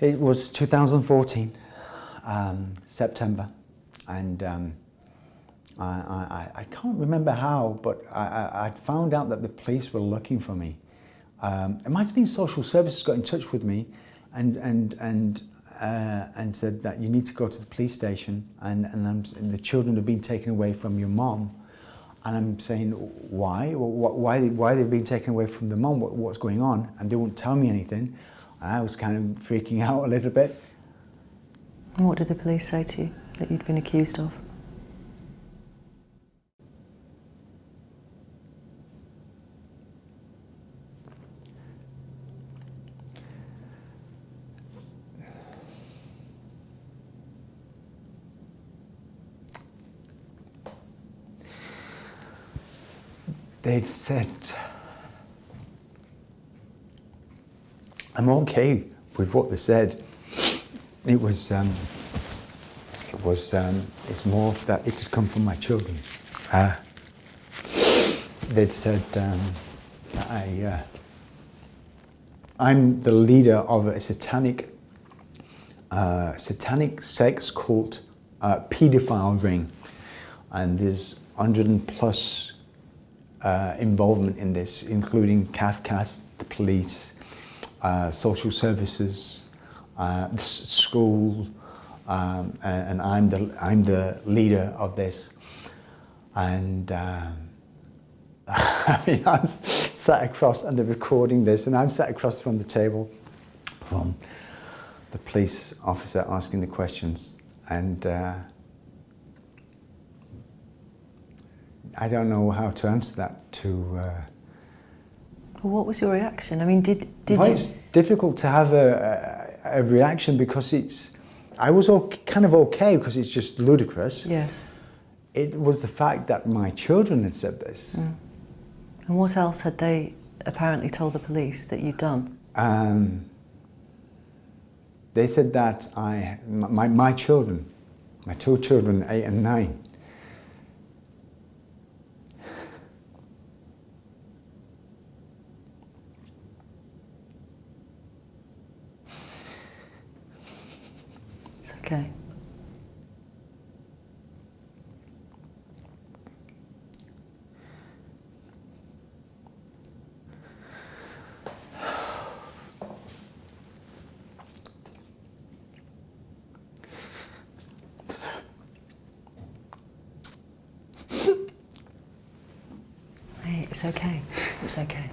It was 2014, September, and I can't remember how, but I found out that the police were looking for me. It might have been social services got in touch with me and said that you need to go to the police station and the children have been taken away from your mom. And I'm saying, why? Why they've been taken away from the mom? What's going on? And they won't tell me anything. And I was kind of freaking out a little bit. And what did the police say to you that you'd been accused of? They'd said, I'm okay with what they said. It's more that it had come from my children. They'd said that I'm the leader of a satanic sex cult paedophile ring, and there's 100+ involvement in this, including Cathcast, the police, social services, the school, and I'm the leader of this. And I mean, I'm sat across, and they're recording this, and I'm sat across from the table from the police officer asking the questions, and I don't know how to answer that to... Well, what was your reaction? I mean, did well, you... It's difficult to have a reaction because I was kind of okay because it's just ludicrous. Yes. It was the fact that my children had said this. Mm. And what else had they apparently told the police that you'd done? They said that my children, my two children, 8 and 9, Okay. Hey, it's okay. It's okay.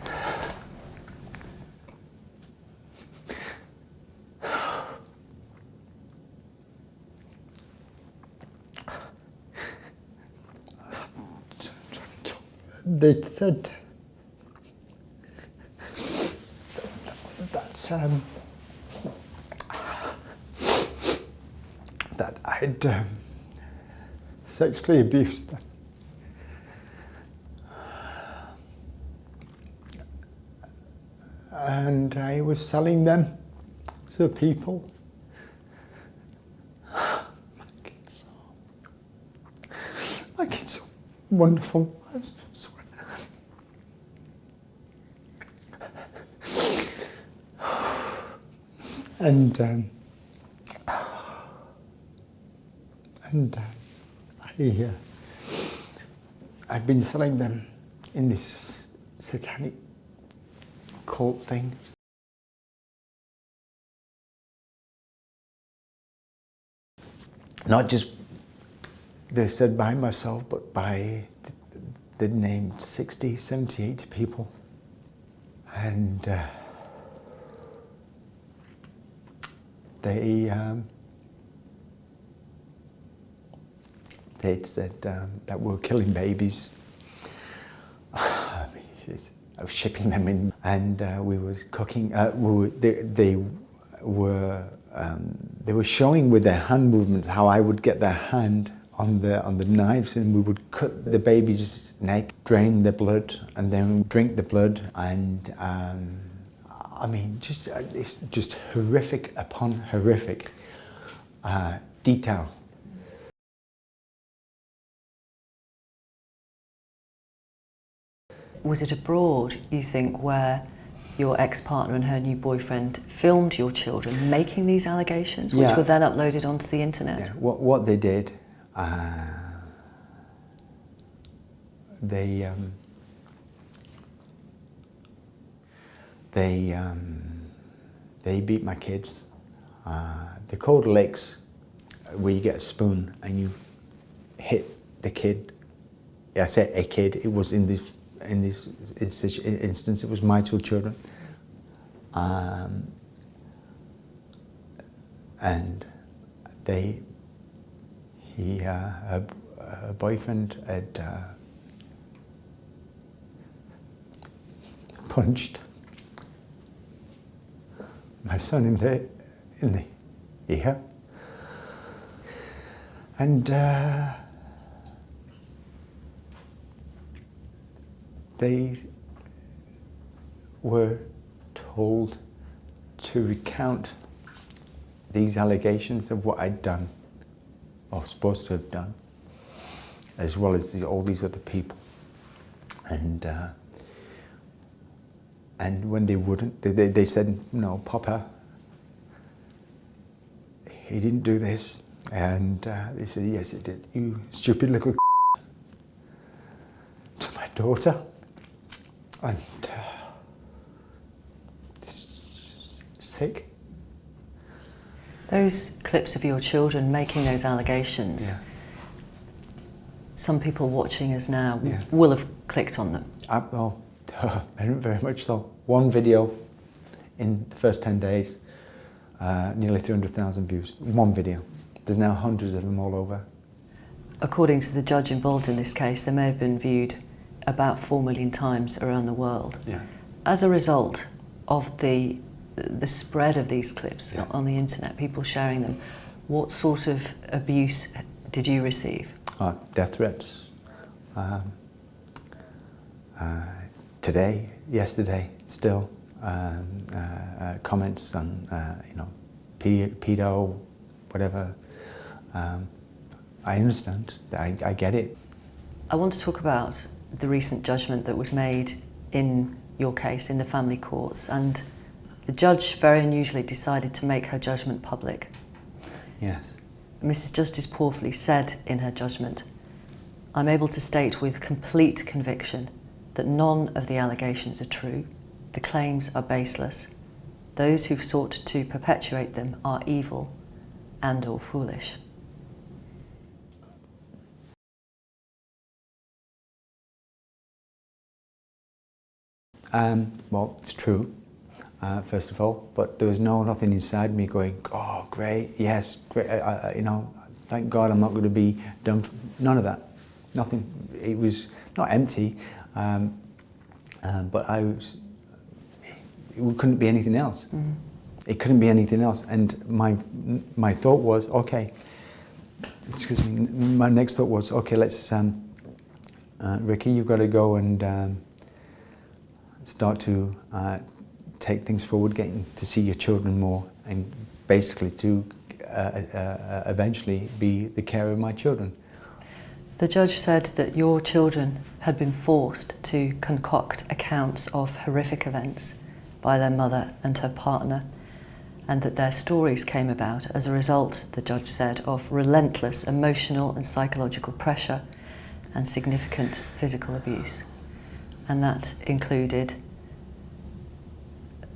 they said that I'd sexually abused them. And I was selling them to people. My kids are wonderful. I swear. I've been selling them in this satanic cult thing. Not just, they said by myself, but by, they named 60, 70, 80 people. And they'd said that we're killing babies. I was shipping them in, and we was cooking. They were showing with their hand movements how I would get their hand on the knives, and we would cut the baby's neck, drain the blood, and then drink the blood. And I mean, it's just horrific upon horrific detail. Was it abroad, you think, where your ex-partner and her new boyfriend filmed your children making these allegations, which Yeah. were then uploaded onto the internet. Yeah. What they did, they beat my kids. They called licks, where you get a spoon and you hit the kid. I said a kid. It was in this instance, it was my 2 children, and her boyfriend had punched my son in the ear, and they were told to recount these allegations of what I'd done, or supposed to have done, as well as all these other people. And when they wouldn't, they said, "No, Papa, he didn't do this." And they said, "Yes, he did, you stupid little to my daughter." And it's sick. Those clips of your children making those allegations, Yeah. some people watching us now Yes. will have clicked on them. Very much so. One video in the first 10 days, nearly 300,000 views. One video. There's now hundreds of them all over. According to the judge involved in this case, they may have been viewed about 4 million times around the world. Yeah. As a result of the spread of these clips Yeah. on the internet, people sharing them, what sort of abuse did you receive? Death threats. Today, yesterday, still comments on pedo, whatever. I understand. I get it. I want to talk about the recent judgment that was made in your case in the family courts, and the judge very unusually decided to make her judgment public. Yes. Mrs. Justice Porfley said in her judgment, "I'm able to state with complete conviction that none of the allegations are true. The claims are baseless. Those who've sought to perpetuate them are evil and or foolish." Well, it's true, first of all, but there was nothing inside me going, "Oh, great, yes, great, thank God I'm not going to be done." None of that, nothing. It was not empty, but it couldn't be anything else. Mm-hmm. It couldn't be anything else, and my thought was, okay, excuse me, my next thought was, okay, let's, Ricky, you've got to go and start to take things forward, getting to see your children more, and basically to eventually be the carer of my children. The judge said that your children had been forced to concoct accounts of horrific events by their mother and her partner, and that their stories came about as a result, the judge said, of relentless emotional and psychological pressure and significant physical abuse. And that included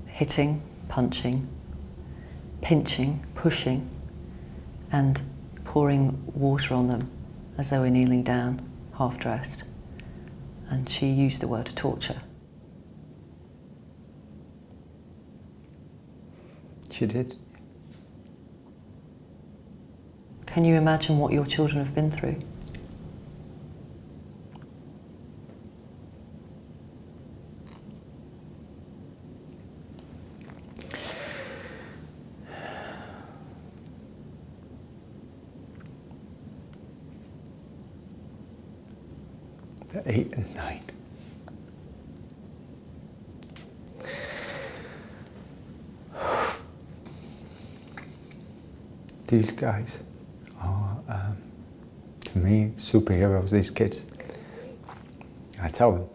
hitting, punching, pinching, pushing, and pouring water on them as they were kneeling down, half-dressed. And she used the word torture. She did. Can you imagine what your children have been through? They're 8 and 9. These guys are, to me, superheroes, these kids. I tell them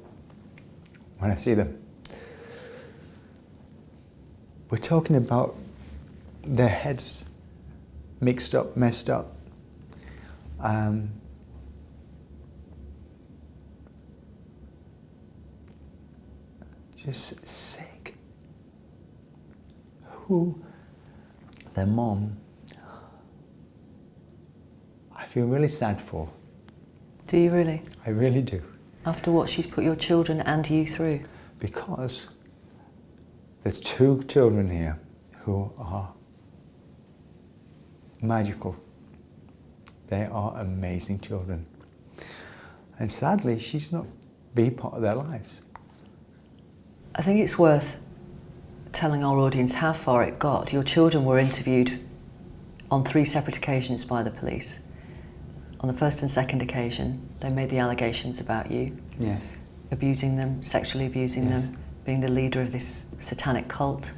when I see them, we're talking about their heads mixed up, messed up. Just sick. Their mom, I feel really sad for. Do you really? I really do. After what she's put your children and you through? Because there's 2 children here who are magical. They are amazing children. And sadly, she's not been part of their lives. I think it's worth telling our audience how far it got. Your children were interviewed on 3 separate occasions by the police. On the first and second occasion, they made the allegations about you. Yes. Abusing them, sexually abusing Yes. them, being the leader of this satanic cult,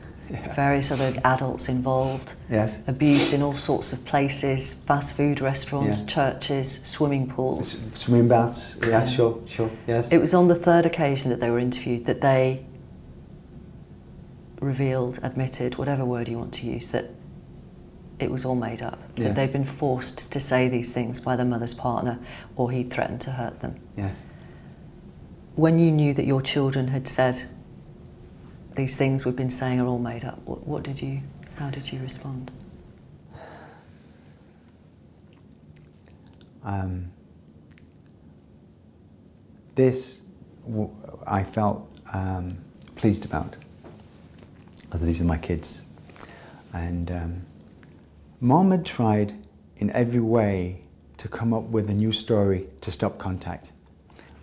various other adults involved, Yes. abuse in all sorts of places, fast food restaurants, Yeah. churches, swimming pools. Swimming baths, yes, sure, yes. It was on the 3rd occasion that they were interviewed that they revealed, admitted, whatever word you want to use, that it was all made up, that Yes. they'd been forced to say these things by their mother's partner, or he'd threatened to hurt them. Yes. When you knew that your children had said these things we've been saying are all made up, how did you respond? I felt pleased about, as these are my kids. And Mom had tried in every way to come up with a new story to stop contact.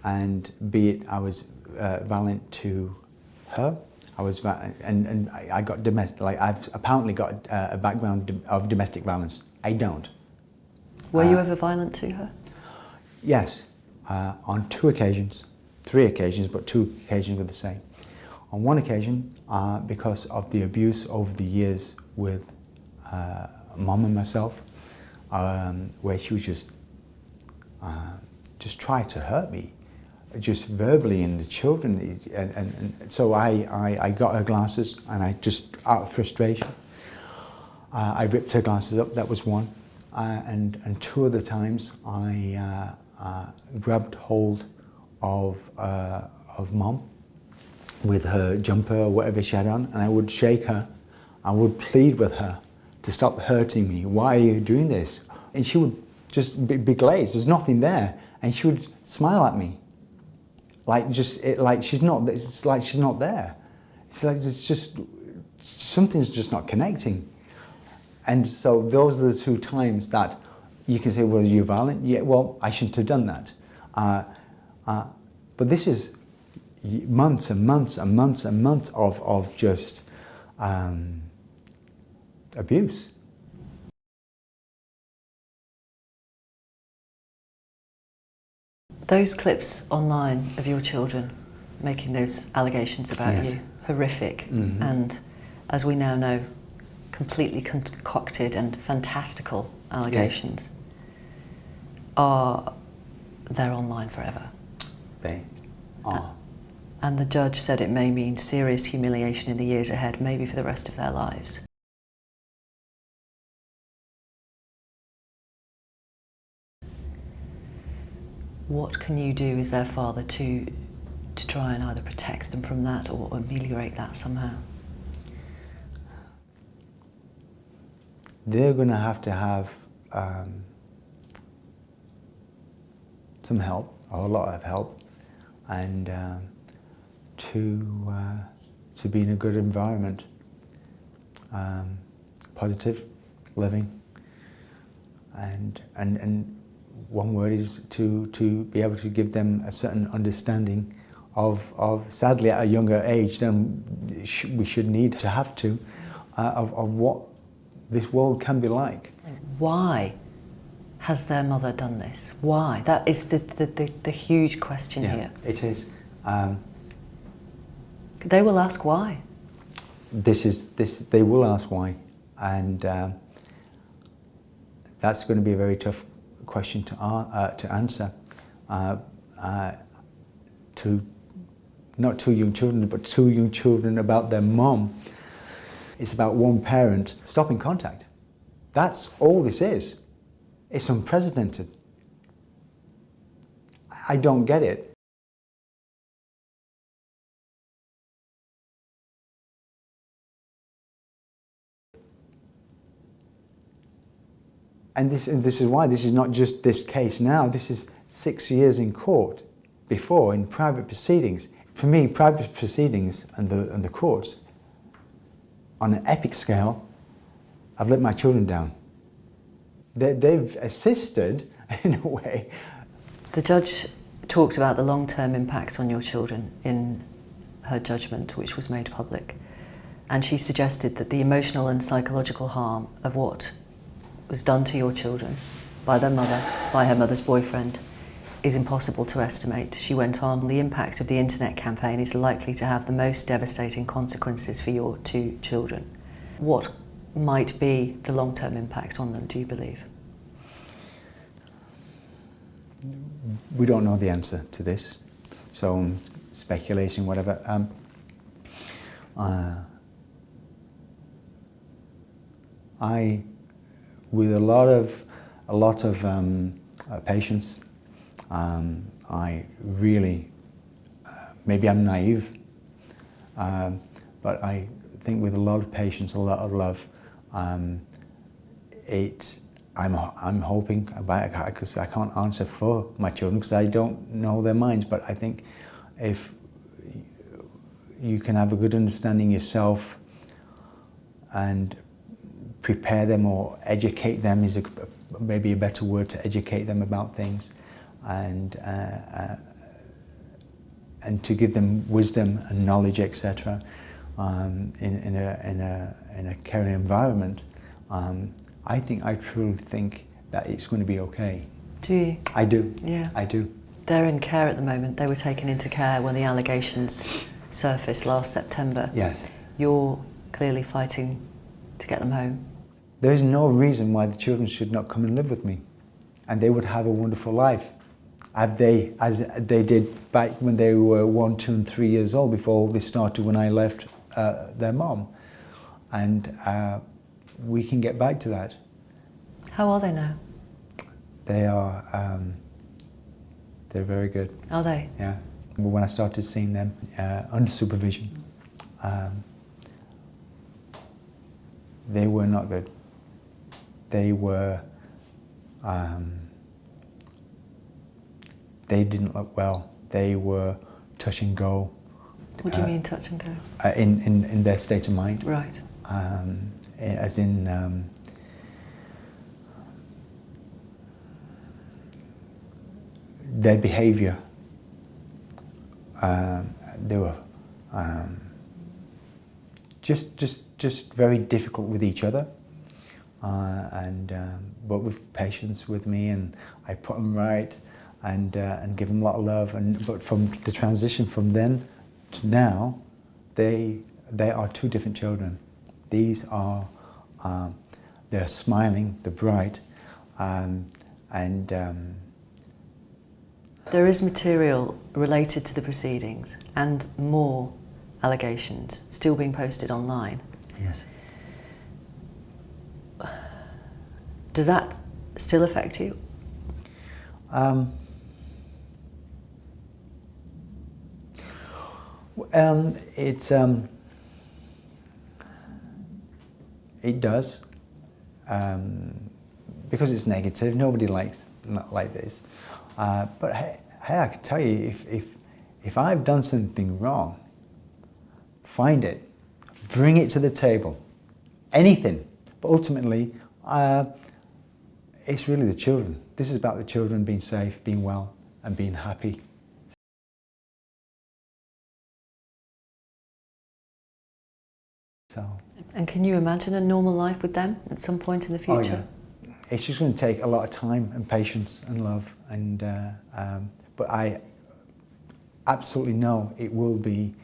And be it I was violent to her, I got domestic, like I've apparently got a background of domestic violence. I don't. Were you ever violent to her? Yes, on 2 occasions, 3 occasions, but 2 occasions were the same. On 1 occasion, because of the abuse over the years with Mom and myself, where she was just tried to hurt me, just verbally, and the children, and so I got her glasses, and I just, out of frustration, I ripped her glasses up. That was 1, and 2 other times I grabbed hold of Mom with her jumper or whatever she had on, and I would shake her. I would plead with her to stop hurting me. Why are you doing this? And she would just be glazed. There's nothing there, and she would smile at me, like she's not. It's like she's not there. It's like it's just something's just not connecting. And so those are the 2 times that you can say, well, you're violent. Yeah, well, I shouldn't have done that. But this is months and months and months and months of just abuse. Those clips online of your children making those allegations about Yes. you, horrific, and as we now know, completely concocted and fantastical allegations, they're online forever. They are. And the judge said it may mean serious humiliation in the years ahead, maybe for the rest of their lives. What can you do as their father to try and either protect them from that or ameliorate that somehow? They're going to have some help, or a lot of help, and to be in a good environment, positive living, and one word is to be able to give them a certain understanding of sadly at a younger age than we should need to have to, of what this world can be like. Why has their mother done this? Why? That is the huge question here. It is. They will ask why. They will ask why, and that's going to be a very tough question to answer. To not 2 young children, but 2 young children about their mom. It's about one parent stopping contact. That's all this is. It's unprecedented. I don't get it. And this is why this is not just this case now. This is 6 years in court before, in private proceedings. For me, private proceedings and the courts, on an epic scale, I've let my children down. They've assisted, in a way. The judge talked about the long-term impact on your children in her judgment, which was made public. And she suggested that the emotional and psychological harm of what was done to your children by their mother, by her mother's boyfriend, is impossible to estimate. She went on, the impact of the internet campaign is likely to have the most devastating consequences for your 2 children. What might be the long-term impact on them, do you believe? We don't know the answer to this, so speculation, whatever. With a lot of patience, I really, maybe I'm naive, but I think with a lot of patience, a lot of love, I'm hoping, because I can't answer for my children because I don't know their minds, but I think if you can have a good understanding yourself and prepare them or educate them is maybe a better word, to educate them about things, and to give them wisdom and knowledge, etc. In a caring environment. I truly think that it's going to be okay. Do you? I do. Yeah. I do. They're in care at the moment. They were taken into care when the allegations surfaced last September. Yes. You're clearly fighting to get them home. There is no reason why the children should not come and live with me, and they would have a wonderful life, as they did back when they were 1, 2, and 3 years old, before all this started when I left their mom, and we can get back to that. How are they now? They are. They're very good. Are they? Yeah. When I started seeing them under supervision, they were not good. They were. They didn't look well. They were touch and go. What do you mean touch and go? In their state of mind. Right. As in. Their behaviour. They were just very difficult with each other, but with patience with me, and I put them right, and give them a lot of love. But from the transition from then to now, they are 2 different children. These are they're smiling, they're bright, There is material related to the proceedings and more allegations still being posted online. Yes. Does that still affect you? It does, because it's negative. Nobody likes not like this. But hey, I can tell you, if I've done something wrong, find it, bring it to the table, anything. But ultimately, it's really the children. This is about the children being safe, being well, and being happy. So. And can you imagine a normal life with them at some point in the future? Oh, yeah. It's just going to take a lot of time and patience and love, but I absolutely know it will be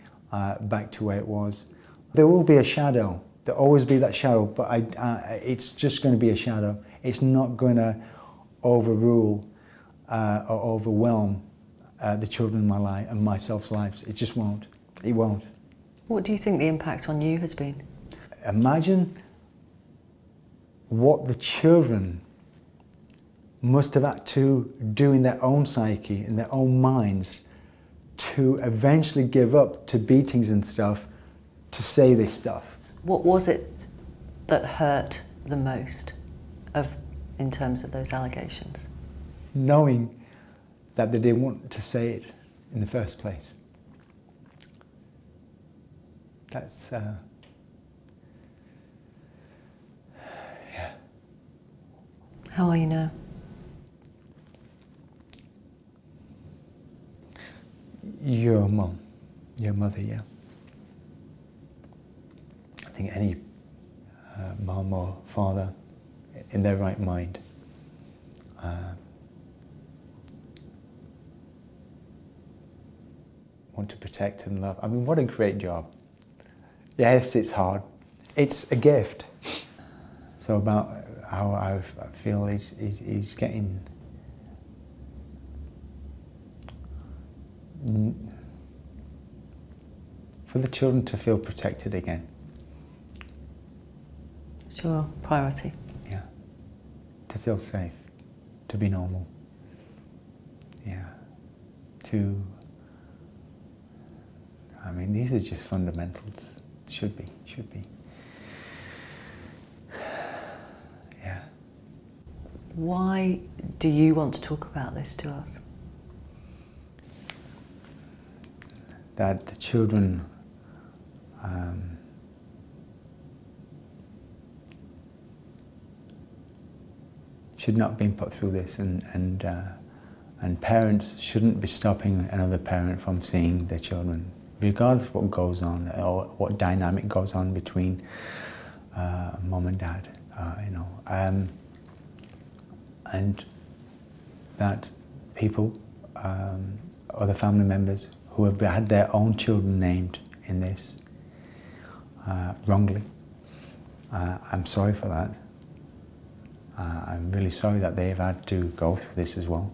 back to where it was. There will be a shadow. There'll always be that shadow, but it's just going to be a shadow. It's not going to overrule or overwhelm the children in my life and myself's lives. It just won't. It won't. What do you think the impact on you has been? imagine what the children must have had to do in their own psyche, in their own minds, to eventually give up to beatings and stuff, to say this stuff. What was it that hurt the most in terms of those allegations? Knowing that they didn't want to say it in the first place. That's, yeah. How are you now? Your mum, your mother, yeah. I think any mum or father in their right mind want to protect and love. I mean, what a great job. Yes, it's hard. It's a gift. So about how I feel he's getting for the children to feel protected again. It's your priority. Yeah. To feel safe, to be normal. Yeah. I mean, these are just fundamentals. Should be. Yeah. Why do you want to talk about this to us? That the children should not have been put through this, and parents shouldn't be stopping another parent from seeing their children, regardless of what goes on or what dynamic goes on between mum and dad, and that people, other family members who have had their own children named in this wrongly. I'm sorry for that. I'm really sorry that they've had to go through this as well.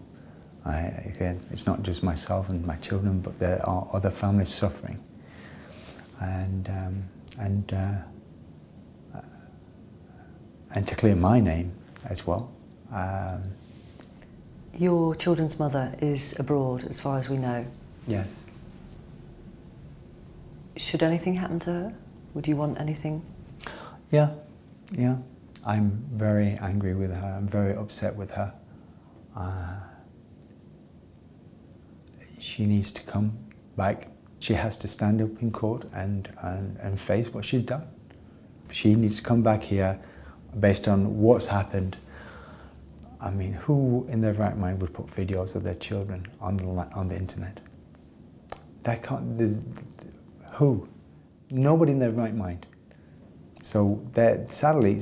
Again, it's not just myself and my children, but there are other families suffering. And to clear my name as well. Your children's mother is abroad, as far as we know. Yes. Should anything happen to her? Would you want anything? Yeah. I'm very angry with her. I'm very upset with her. She needs to come back. She has to stand up in court and face what she's done. She needs to come back here based on what's happened. I mean, who in their right mind would put videos of their children on the internet? That can't. Who? Nobody in their right mind. So sadly,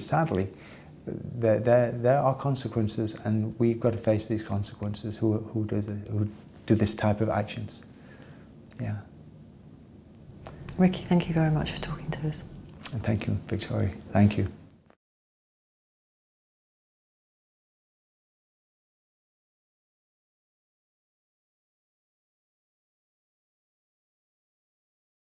there are consequences, and we've got to face these consequences. Who do this type of actions? Yeah. Ricky, thank you very much for talking to us. And thank you, Victoria. Thank you.